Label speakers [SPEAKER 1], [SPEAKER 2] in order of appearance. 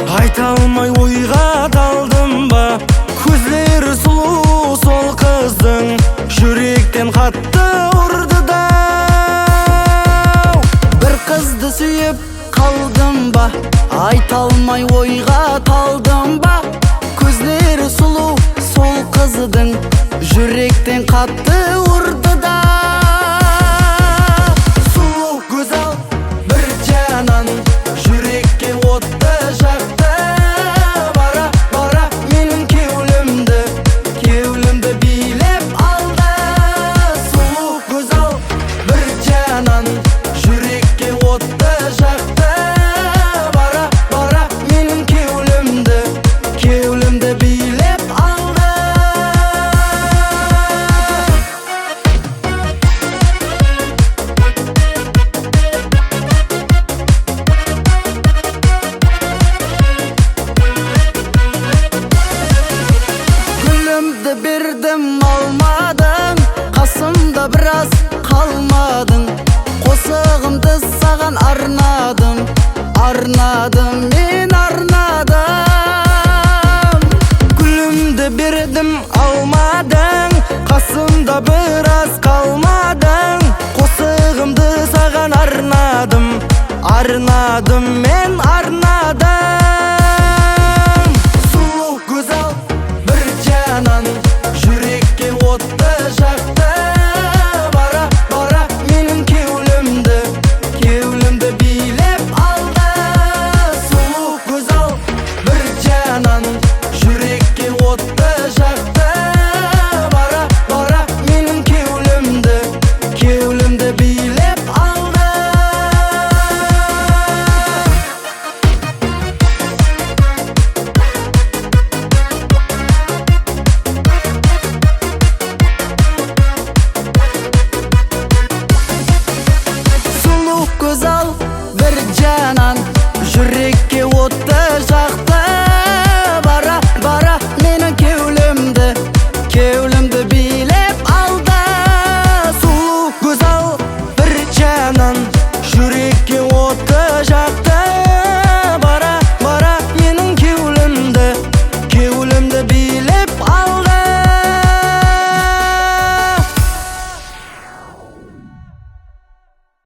[SPEAKER 1] Айта алмай ойға талдым ба, көздері сұлу сол қыздың, жүректен қатты ұрды да.
[SPEAKER 2] Бір қызды сүйіп қалдым ба, айта алмай ойға талдым ба, көздері сұлу сол қыздың, жүректен қатты ұрды да.
[SPEAKER 1] Сұлу көзал бір жанан, жүрекке отты жақты. Бара бара менің кеулімді билеп алды. Сұлу көзал бір жанан, жүрекке отты жақты. Бара бара менің кеулімді билеп алды.
[SPEAKER 2] Гүлімді бердім алмадың, қасымда біраз қалмадың, қосығымды саған арнадым, мен арнадым.
[SPEAKER 1] Гүлімді бердім алмадың, қасымда біраз қалмадың, қосығымды саған арнадым, мен арнадым.